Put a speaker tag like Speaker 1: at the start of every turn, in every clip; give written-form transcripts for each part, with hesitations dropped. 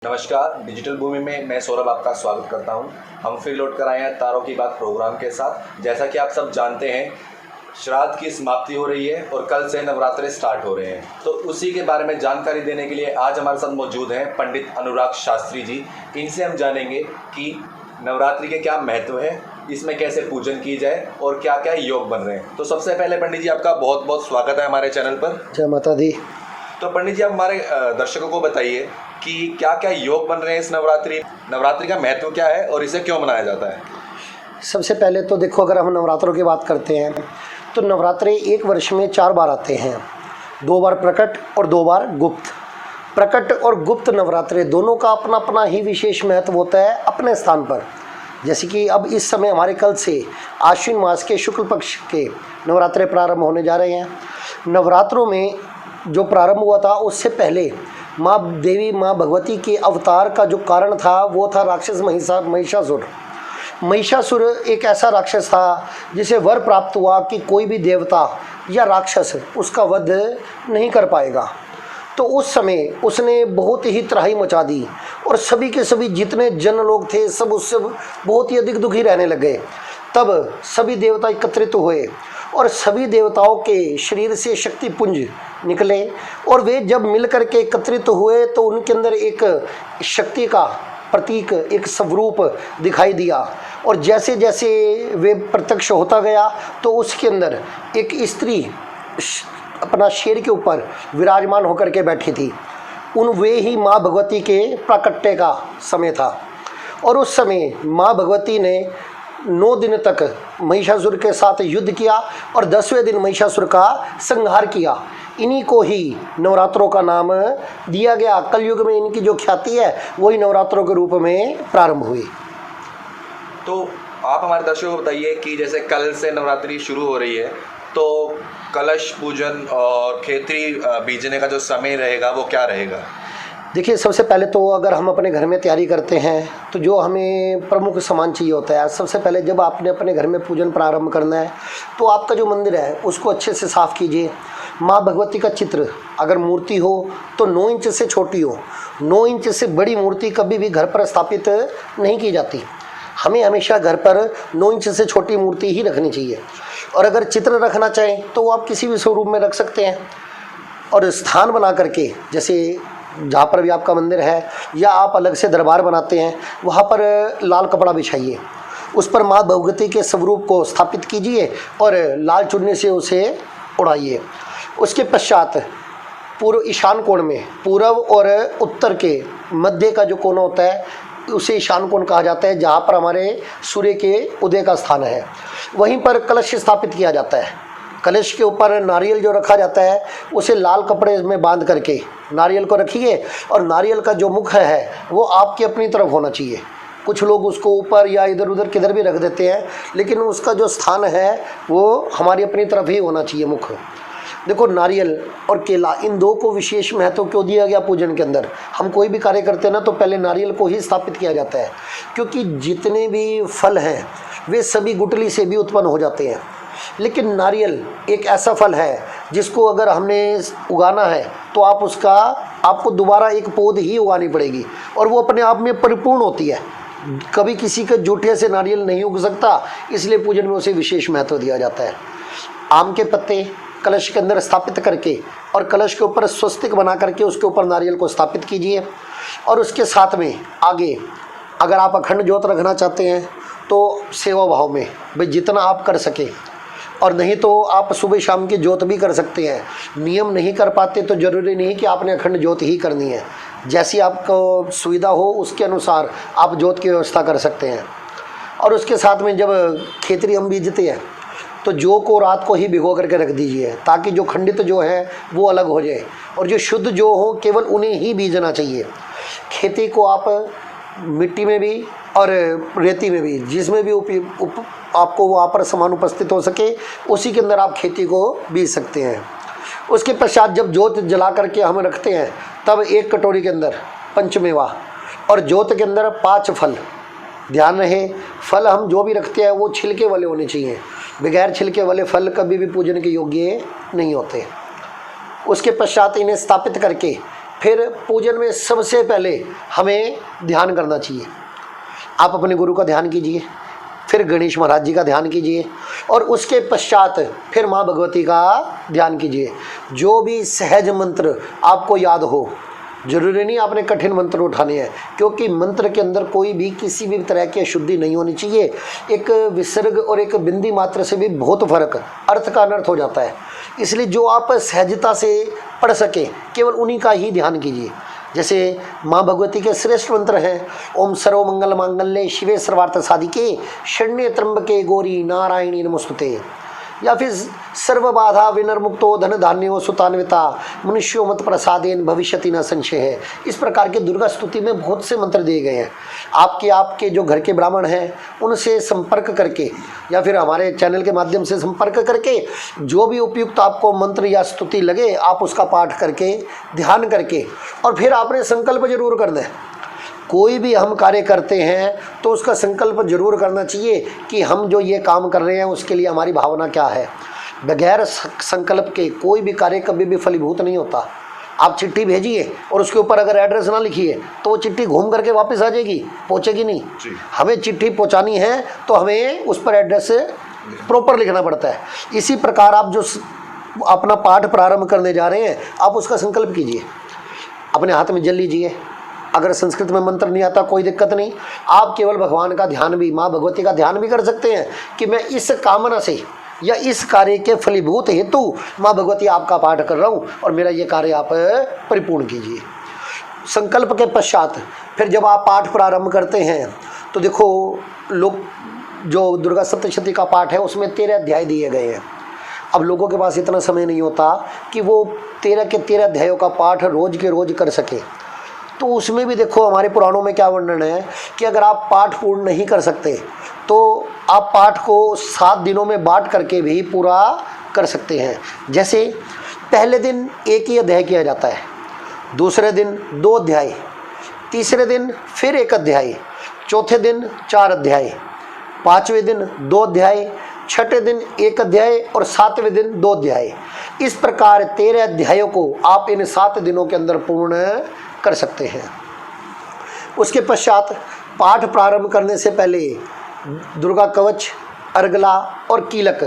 Speaker 1: नमस्कार, डिजिटल भूमि में मैं सौरभ आपका स्वागत करता हूं। हम फिर लौट कर आए हैं तारों की बात प्रोग्राम के साथ। जैसा कि आप सब जानते हैं, श्राद्ध की समाप्ति हो रही है और कल से नवरात्रे स्टार्ट हो रहे हैं। तो उसी के बारे में जानकारी देने के लिए आज हमारे साथ मौजूद हैं पंडित अनुराग शास्त्री जी। इनसे हम जानेंगे कि नवरात्रि के क्या महत्व है, इसमें कैसे पूजन की जाए और क्या क्या योग बन रहे हैं। तो सबसे पहले पंडित जी, आपका बहुत बहुत स्वागत है हमारे चैनल पर।
Speaker 2: जय माता दी।
Speaker 1: तो पंडित जी, आप हमारे दर्शकों को बताइए कि क्या क्या योग बन रहे हैं इस नवरात्रि का महत्व क्या है और इसे क्यों मनाया जाता है।
Speaker 2: सबसे पहले तो देखो, अगर हम नवरात्रों की बात करते हैं तो नवरात्रे एक वर्ष में 4 बार आते हैं, 2 बार प्रकट और 2 बार गुप्त। प्रकट और गुप्त नवरात्रे दोनों का अपना अपना ही विशेष महत्व होता है अपने स्थान पर। जैसे कि अब इस समय हमारे कल से आश्विन मास के शुक्ल पक्ष के नवरात्रे प्रारंभ होने जा रहे हैं। नवरात्रों में जो प्रारंभ हुआ था उससे पहले माँ देवी माँ भगवती के अवतार का जो कारण था वो था राक्षस महिषासुर। महिषासुर एक ऐसा राक्षस था जिसे वर प्राप्त हुआ कि कोई भी देवता या राक्षस उसका वध नहीं कर पाएगा। तो उस समय उसने बहुत ही त्राही मचा दी और सभी के सभी जितने जन लोग थे सब उससे बहुत ही अधिक दुखी रहने लगे। तब सभी देवता एकत्रित हुए और सभी देवताओं के शरीर से शक्ति पुंज निकले और वे जब मिलकर के एकत्रित हुए तो उनके अंदर एक शक्ति का प्रतीक, एक स्वरूप दिखाई दिया। और जैसे जैसे वे प्रत्यक्ष होता गया तो उसके अंदर एक स्त्री अपना शेर के ऊपर विराजमान होकर के बैठी थी। वे ही माँ भगवती के प्राकट्य का समय था और उस समय माँ भगवती ने 9 दिन तक महिषासुर के साथ युद्ध किया और 10वें दिन महिषासुर का संहार किया। इन्हीं को ही नवरात्रों का नाम दिया गया। कलयुग में इनकी जो ख्याति है वही नवरात्रों के रूप में प्रारंभ हुई।
Speaker 1: तो आप हमारे दर्शकों को बताइए कि जैसे कल से नवरात्रि शुरू हो रही है तो कलश पूजन और खेती बीजने का जो समय रहेगा वो क्या रहेगा।
Speaker 2: देखिए, सबसे पहले तो अगर हम अपने घर में तैयारी करते हैं तो जो हमें प्रमुख सामान चाहिए होता है। सबसे पहले जब आपने अपने घर में पूजन प्रारंभ करना है तो आपका जो मंदिर है उसको अच्छे से साफ़ कीजिए। माँ भगवती का चित्र अगर मूर्ति हो तो 9 इंच से छोटी हो। 9 इंच से बड़ी मूर्ति कभी भी घर पर स्थापित नहीं की जाती। हमें हमेशा घर पर 9 इंच से छोटी मूर्ति ही रखनी चाहिए। और अगर चित्र रखना चाहें तो आप किसी भी स्वरूप में रख सकते हैं। और स्थान बना करके, जैसे जहाँ पर भी आपका मंदिर है या आप अलग से दरबार बनाते हैं, वहाँ पर लाल कपड़ा बिछाइए, उस पर माँ भगवती के स्वरूप को स्थापित कीजिए और लाल चुन्नी से उसे उड़ाइए। उसके पश्चात पूर्व ईशान कोण में, पूर्व और उत्तर के मध्य का जो कोना होता है उसे ईशान कोण कहा जाता है, जहाँ पर हमारे सूर्य के उदय का स्थान है। वहीं पर कलश स्थापित किया जाता है। कलश के ऊपर नारियल जो रखा जाता है उसे लाल कपड़े में बांध करके नारियल को रखिए और नारियल का जो मुख है वो आपकी अपनी तरफ होना चाहिए। कुछ लोग उसको ऊपर या इधर उधर किधर भी रख देते हैं, लेकिन उसका जो स्थान है वो हमारी अपनी तरफ ही होना चाहिए मुख। देखो, नारियल और केला, इन 2 को विशेष महत्व क्यों दिया गया पूजन के अंदर। हम कोई भी कार्य करते हैं ना तो पहले नारियल को ही स्थापित किया जाता है, क्योंकि जितने भी फल हैं वे सभी गुठली से भी उत्पन्न हो जाते हैं। लेकिन नारियल एक ऐसा फल है जिसको अगर हमने उगाना है तो आपको दोबारा एक पौध ही उगानी पड़ेगी और वो अपने आप में परिपूर्ण होती है। कभी किसी के जूठे से नारियल नहीं उग सकता, इसलिए पूजन में उसे विशेष महत्व दिया जाता है। आम के पत्ते कलश के अंदर स्थापित करके और कलश के ऊपर स्वस्तिक बना करके उसके ऊपर नारियल को स्थापित कीजिए। और उसके साथ में आगे अगर आप अखंड ज्योत रखना चाहते हैं तो सेवा भाव में भाई जितना आप कर सके, और नहीं तो आप सुबह शाम की ज्योत भी कर सकते हैं। नियम नहीं कर पाते तो ज़रूरी नहीं कि आपने अखंड ज्योत ही करनी है। जैसी आपको सुविधा हो उसके अनुसार आप ज्योत की व्यवस्था कर सकते हैं। और उसके साथ में जब खेतरी हम बीजते हैं तो जौ को रात को ही भिगो करके रख दीजिए, ताकि जो खंडित जो है वो अलग हो जाए और जो शुद्ध जो हो केवल उन्हें ही बीजना चाहिए। खेती को आप मिट्टी में भी और रेती में भी, जिसमें भी आपको वहाँ पर समान उपस्थित हो सके उसी के अंदर आप खेती को बीज सकते हैं। उसके पश्चात जब जोत जला करके हम रखते हैं तब एक कटोरी के अंदर पंचमेवा और जोत के अंदर 5 फल। ध्यान रहे, फल हम जो भी रखते हैं वो छिलके वाले होने चाहिए। बगैर छिलके वाले फल कभी भी पूजन के योग्य नहीं होते। उसके पश्चात इन्हें स्थापित करके फिर पूजन में सबसे पहले हमें ध्यान करना चाहिए। आप अपने गुरु का ध्यान कीजिए, फिर गणेश महाराज जी का ध्यान कीजिए और उसके पश्चात फिर माँ भगवती का ध्यान कीजिए। जो भी सहज मंत्र आपको याद हो, जरूरी नहीं आपने कठिन मंत्र उठाने हैं, क्योंकि मंत्र के अंदर कोई भी किसी भी तरह की अशुद्धि नहीं होनी चाहिए। एक विसर्ग और एक बिंदी मात्र से भी बहुत फर्क, अर्थ का अनर्थ हो जाता है। इसलिए जो आप सहजता से पढ़ सके केवल उन्हीं का ही ध्यान कीजिए। जैसे माँ भगवती के श्रेष्ठ मंत्र हैं, ओम सर्वमंगल मांगल्ये शिवे सर्वार्थ साधिके शरण्ये त्र्यंबके गौरी नारायणी नमोस्तुते, या फिर सर्वबाधा विनर्मुक्तो धन धान्यो सुतान्विता मनुष्यो मत प्रसादेन भविष्यति न संशय है। इस प्रकार के दुर्गा स्तुति में बहुत से मंत्र दिए गए हैं। आपके जो घर के ब्राह्मण हैं उनसे संपर्क करके या फिर हमारे चैनल के माध्यम से संपर्क करके जो भी उपयुक्त आपको मंत्र या स्तुति लगे आप उसका पाठ करके ध्यान करके और फिर आपने संकल्प जरूर करना है। कोई भी हम कार्य करते हैं तो उसका संकल्प जरूर करना चाहिए कि हम जो ये काम कर रहे हैं उसके लिए हमारी भावना क्या है। बगैर संकल्प के कोई भी कार्य कभी भी फलीभूत नहीं होता। आप चिट्ठी भेजिए और उसके ऊपर अगर एड्रेस ना लिखिए तो वो चिट्ठी घूम करके वापस आ जाएगी, पहुँचेगी नहीं। हमें चिट्ठी पहुँचानी है तो हमें उस पर एड्रेस प्रॉपर लिखना पड़ता है। इसी प्रकार आप जो अपना पाठ प्रारंभ करने जा रहे हैं आप उसका संकल्प कीजिए, अपने हाथ में जल लीजिए। अगर संस्कृत में मंत्र नहीं आता कोई दिक्कत नहीं, आप केवल भगवान का ध्यान भी, माँ भगवती का ध्यान भी कर सकते हैं कि मैं इस कामना से या इस कार्य के फलीभूत हेतु माँ भगवती आपका पाठ कर रहा हूँ और मेरा ये कार्य आप परिपूर्ण कीजिए। संकल्प के पश्चात फिर जब आप पाठ प्रारंभ करते हैं तो देखो लोग जो दुर्गा सप्तशती का पाठ है उसमें 13 अध्याय दिए गए हैं। अब लोगों के पास इतना समय नहीं होता कि वो 13 के 13 अध्यायों का पाठ रोज के रोज कर सके। तो उसमें भी देखो हमारे पुराणों में क्या वर्णन है कि अगर आप पाठ पूर्ण नहीं कर सकते तो आप पाठ को 7 दिनों में बांट करके भी पूरा कर सकते हैं। जैसे पहले दिन एक ही अध्याय किया जाता है, दूसरे दिन 2 अध्याय, तीसरे दिन फिर 1 अध्याय, चौथे दिन 4 अध्याय, 5वें दिन 2 अध्याय, छठे दिन 1 अध्याय और 7वें दिन 2 अध्याय। इस प्रकार 13 अध्यायों को आप इन 7 दिनों के अंदर पूर्ण कर सकते हैं। उसके पश्चात पाठ प्रारंभ करने से पहले दुर्गा कवच, अर्गला और कीलक,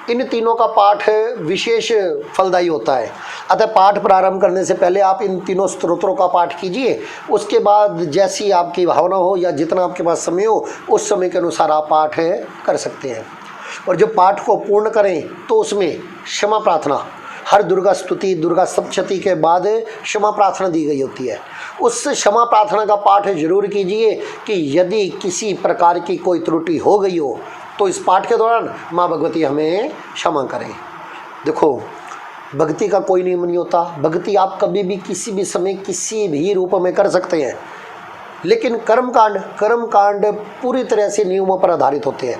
Speaker 2: इन तीनों का पाठ विशेष फलदायी होता है। अतः पाठ प्रारंभ करने से पहले आप इन तीनों स्तोत्रों का पाठ कीजिए। उसके बाद जैसी आपकी भावना हो या जितना आपके पास समय हो उस समय के अनुसार आप पाठ कर सकते हैं। और जब पाठ को पूर्ण करें तो उसमें क्षमा प्रार्थना, हर दुर्गा स्तुति, दुर्गा सप्तशती के बाद क्षमा प्रार्थना दी गई होती है। उस क्षमा प्रार्थना का पाठ जरूर कीजिए कि यदि किसी प्रकार की कोई त्रुटि हो गई हो तो इस पाठ के दौरान माँ भगवती हमें क्षमा करें। देखो भक्ति का कोई नियम नहीं होता, भक्ति आप कभी भी किसी भी समय किसी भी रूप में कर सकते हैं, लेकिन कर्मकांड पूरी तरह से नियमों पर आधारित होते हैं।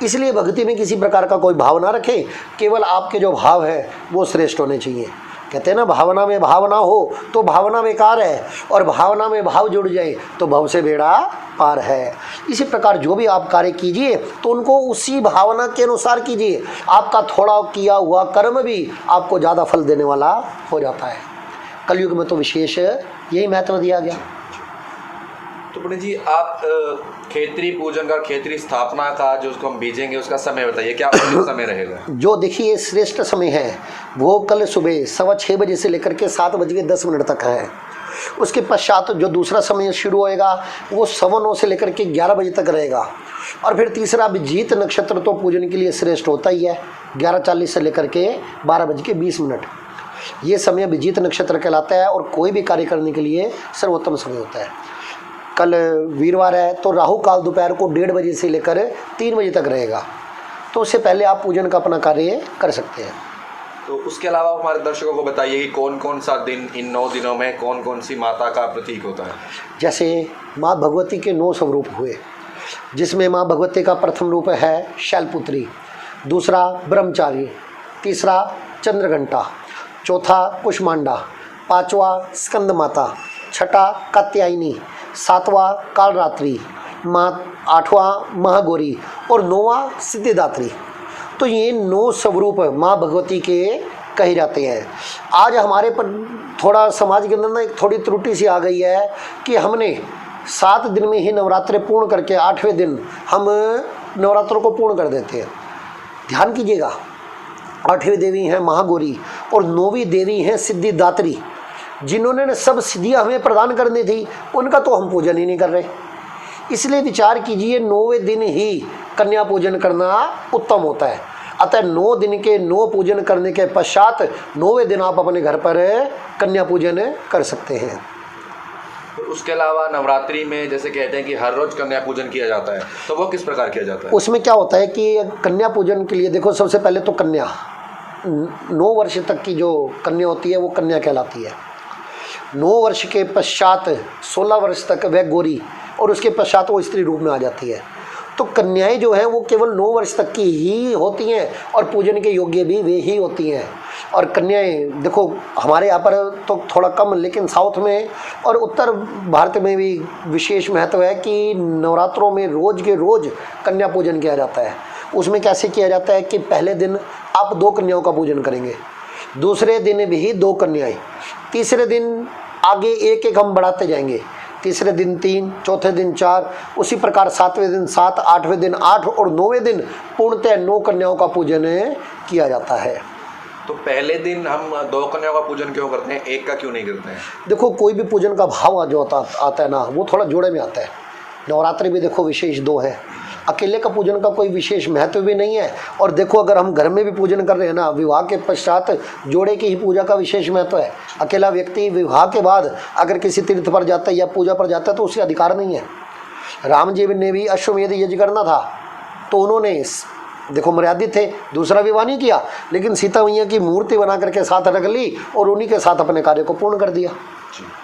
Speaker 2: इसलिए भक्ति में किसी प्रकार का कोई भाव ना रखें, केवल आपके जो भाव है वो श्रेष्ठ होने चाहिए। कहते हैं ना, भावना में भावना हो तो भावना बेकार है और भावना में भाव जुड़ जाए तो भव से बेड़ा पार है। इसी प्रकार जो भी आप कार्य कीजिए तो उनको उसी भावना के अनुसार कीजिए। आपका थोड़ा किया हुआ कर्म भी आपको ज़्यादा फल देने वाला हो जाता है। कलयुग में तो विशेष यही महत्व दिया गया।
Speaker 1: तो पंडित जी आप खेतरी पूजन का, खेतरी स्थापना का जो उसको हम बीजेंगे उसका समय बताइए, क्या समय रहेगा? जो
Speaker 2: देखिए श्रेष्ठ समय है वो कल सुबह 6:15 बजे से लेकर के 7:10 तक है। उसके पश्चात जो दूसरा समय शुरू होएगा वो 9:15 से लेकर के 11 बजे तक रहेगा। और फिर तीसरा अभिजीत नक्षत्र तो पूजन के लिए श्रेष्ठ होता ही है, 11:40 से लेकर के 12:20। ये समय अभिजीत नक्षत्र कहलाता है और कोई भी कार्य करने के लिए सर्वोत्तम समय होता है। कल वीरवार है तो राहु काल दोपहर को 1:30 बजे से लेकर 3 बजे तक रहेगा, तो उससे पहले आप पूजन का अपना कार्य कर सकते हैं।
Speaker 1: तो उसके अलावा हमारे दर्शकों को बताइए कि कौन कौन सा दिन, इन 9 दिनों में कौन कौन सी माता का प्रतीक होता है?
Speaker 2: जैसे माँ भगवती के 9 स्वरूप हुए, जिसमें माँ भगवती का प्रथम रूप है शैलपुत्री, दूसरा ब्रह्मचारी, तीसरा चंद्रघंटा, चौथा कुष्मांडा, 5वां स्कंद माता, 6ठा कात्यायनी, 7वां कालरात्रि, 8वां महागौरी और 9वां सिद्धिदात्री। तो ये 9 स्वरूप माँ भगवती के कहे जाते हैं। आज हमारे थोड़ा समाज के अंदर ना एक थोड़ी त्रुटि सी आ गई है कि हमने 7 दिन में ही नवरात्रे पूर्ण करके 8वें दिन हम नवरात्रों को पूर्ण कर देते हैं। ध्यान कीजिएगा, 8वीं देवी हैं महागौरी और 9वीं देवी हैं सिद्धिदात्री, जिन्होंने ने सब सिद्धियाँ हमें प्रदान करनी थी, उनका तो हम पूजन ही नहीं कर रहे। इसलिए विचार कीजिए 9वें दिन ही कन्या पूजन करना उत्तम होता है। अतः 9 दिन के 9 पूजन करने के पश्चात 9वें दिन आप अपने घर पर कन्या पूजन कर सकते हैं।
Speaker 1: उसके अलावा नवरात्रि में जैसे कहते हैं कि हर रोज कन्या पूजन किया जाता है, तो वो किस प्रकार किया जाता है?
Speaker 2: उसमें क्या होता है कि कन्या पूजन के लिए देखो, सबसे पहले तो कन्या 9 वर्ष तक की जो कन्या होती है वो कन्या कहलाती है। 9 वर्ष के पश्चात 16 वर्ष तक वह गौरी और उसके पश्चात वो स्त्री रूप में आ जाती है। तो कन्याएं जो हैं वो केवल 9 वर्ष तक की ही होती हैं और पूजन के योग्य भी वे ही होती हैं। और कन्याएं देखो हमारे यहाँ पर तो थोड़ा कम, लेकिन साउथ में और उत्तर भारत में भी विशेष महत्व है कि नवरात्रों में रोज़ के रोज़ कन्या पूजन किया जाता है। उसमें कैसे किया जाता है कि पहले दिन आप 2 कन्याओं का पूजन करेंगे, दूसरे दिन भी 2 कन्याएं, तीसरे दिन आगे एक एक हम बढ़ाते जाएंगे, तीसरे दिन 3, चौथे दिन 4, उसी प्रकार 7वें दिन 7, 8वें दिन 8 और 9वें दिन पूर्णतः 9 कन्याओं का पूजन किया जाता है।
Speaker 1: तो पहले दिन हम 2 कन्याओं का पूजन क्यों करते हैं, एक का क्यों नहीं करते हैं?
Speaker 2: देखो कोई भी पूजन का भाव जो आता है ना, वो थोड़ा जोड़े में आता है। नवरात्रि भी देखो विशेष 2 है, अकेले का पूजन का कोई विशेष महत्व भी नहीं है। और देखो अगर हम घर में भी पूजन कर रहे हैं ना, विवाह के पश्चात जोड़े की ही पूजा का विशेष महत्व है। अकेला व्यक्ति विवाह के बाद अगर किसी तीर्थ पर जाता है या पूजा पर जाता है तो उसे अधिकार नहीं है। राम जी ने भी अश्वमेध यज्ञ करना था तो उन्होंने देखो मर्यादित थे, दूसरा विवाह नहीं किया, लेकिन सीता मैया की मूर्ति बना करके साथ रख ली और उन्हीं के साथ अपने कार्य को पूर्ण कर दिया।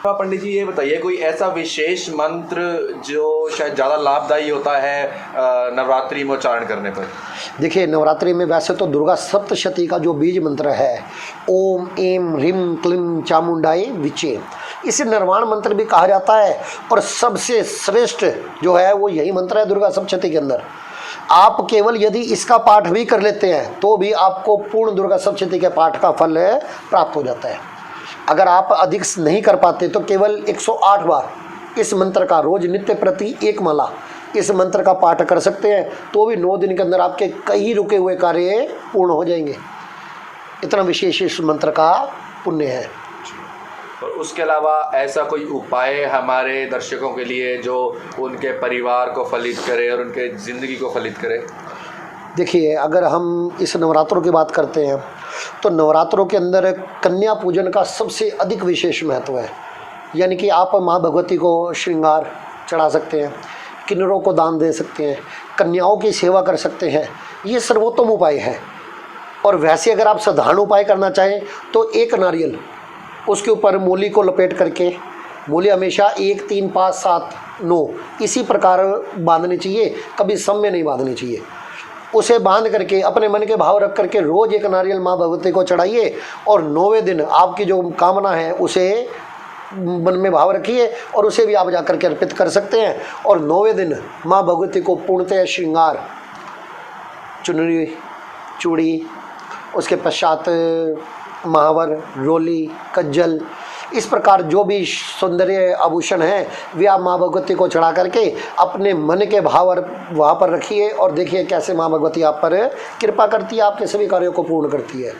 Speaker 1: पंडित जी ये बताइए, कोई ऐसा विशेष मंत्र जो शायद ज़्यादा लाभदायी होता है नवरात्रि में उच्चारण करने पर?
Speaker 2: देखिए नवरात्रि में वैसे तो दुर्गा सप्तशती का जो बीज मंत्र है, ओम एम ह्रीम क्लीम चामुंडाई विचे, इसे निर्वाण मंत्र भी कहा जाता है और सबसे श्रेष्ठ जो है वो यही मंत्र है दुर्गा सप्तशती के अंदर। आप केवल यदि इसका पाठ भी कर लेते हैं तो भी आपको पूर्ण दुर्गा सप्तशती के पाठ का फल प्राप्त हो जाता है। अगर आप अधिक नहीं कर पाते तो केवल 108 बार इस मंत्र का रोज नित्य प्रति 1 माला इस मंत्र का पाठ कर सकते हैं, तो भी 9 दिन के अंदर आपके कई रुके हुए कार्य पूर्ण हो जाएंगे। इतना विशेष इस मंत्र का पुण्य है।
Speaker 1: और उसके अलावा ऐसा कोई उपाय हमारे दर्शकों के लिए जो उनके परिवार को फलित करे और उनके ज़िंदगी को फलित करे?
Speaker 2: देखिए अगर हम इस नवरात्रों की बात करते हैं तो नवरात्रों के अंदर कन्या पूजन का सबसे अधिक विशेष महत्व है। यानी कि आप माँ भगवती को श्रृंगार चढ़ा सकते हैं, किन्नरों को दान दे सकते हैं, कन्याओं की सेवा कर सकते हैं, ये सर्वोत्तम उपाय है। और वैसे अगर आप साधारण उपाय करना चाहें तो 1 नारियल, उसके ऊपर मूली को लपेट करके, मूली हमेशा 1, 3, 5, 7, 9 इसी प्रकार बांधनी चाहिए, कभी सम में नहीं बांधनी चाहिए। उसे बांध करके अपने मन के भाव रख करके रोज़ 1 नारियल माँ भगवती को चढ़ाइए और 9वें दिन आपकी जो कामना है उसे मन में भाव रखिए और उसे भी आप जा करके अर्पित कर सकते हैं। और 9वें दिन माँ भगवती को पूर्णतः श्रृंगार, चुनरी, चूड़ी, उसके पश्चात महावर, रोली, कज्जल, इस प्रकार जो भी सौंदर्य आभूषण हैं वे आप माँ भगवती को चढ़ा करके अपने मन के भाव वहाँ पर रखिए और देखिए कैसे माँ भगवती आप पर कृपा करती है, आपके सभी कार्यों को पूर्ण करती है।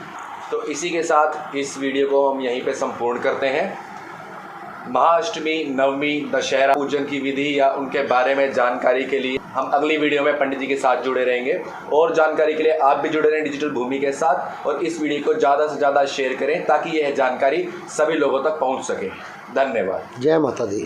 Speaker 1: तो इसी के साथ इस वीडियो को हम यहीं पे संपूर्ण करते हैं। महाअष्टमी, नवमी, दशहरा पूजन की विधि या उनके बारे में जानकारी के लिए हम अगली वीडियो में पंडित जी के साथ जुड़े रहेंगे। और जानकारी के लिए आप भी जुड़े रहें डिजिटल भूमि के साथ और इस वीडियो को ज़्यादा से ज़्यादा शेयर करें ताकि यह जानकारी सभी लोगों तक पहुंच सके। धन्यवाद।
Speaker 2: जय माता दी।